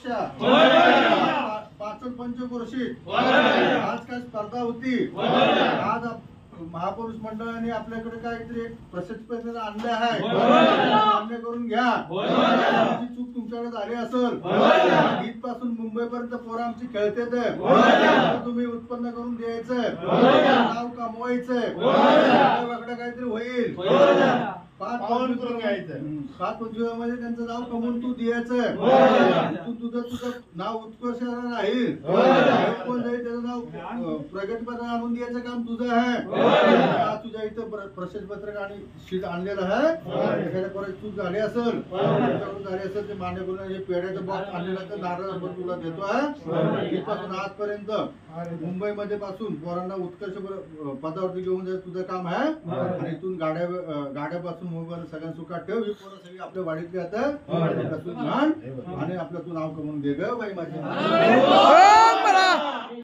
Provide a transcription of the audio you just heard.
परीक्षा, पाचन पंचक्रोशीत आज काय स्पर्धा होती, आज महापुरुष मंडळाने आपल्याकडे काहीतरी एक प्रशस्तीपत्र आणले आहे, मान्य करून घ्या। तुमची चूक तुमच्याकडे झाली असेल, इथपासून मुंबई पर्यंत पोरं आमची खेळते, तुम्ही उत्पन्न करून द्यायचंय, नाव कमवायचंय, वेगळं काहीतरी होईल। 5-25 मध्ये त्यांचं नाव कमवून तू द्यायचंय, तू तुझं नाव उत्कर्ष राहील, कोण जाईल त्याचं नाव प्रगतीपत्र आणून द्यायचं काम तुझं आहे। तुझ्या इथं प्रशस्ती पत्रक आणि शीट आणलेलं आहे, एखाद्या परत चूक झाली असेल झाली असेल ते मान्य करून हे पेढ्याचं बॉक्स आणलेला तर नारळ तुला देतो आहे। इथपासून आजपर्यंत मुंबईमध्ये पासून पोरांना उत्कर्ष पदावरती घेऊन जायचं तुझं काम आहे, आणि इथून गाड्यापासून मोबाईल सगळ्यांना सुखात ठेव। ही पोरं सगळी आपल्या वाडीतली आता आणि आपलं तू नाव कमवून दे ग बाई माझी।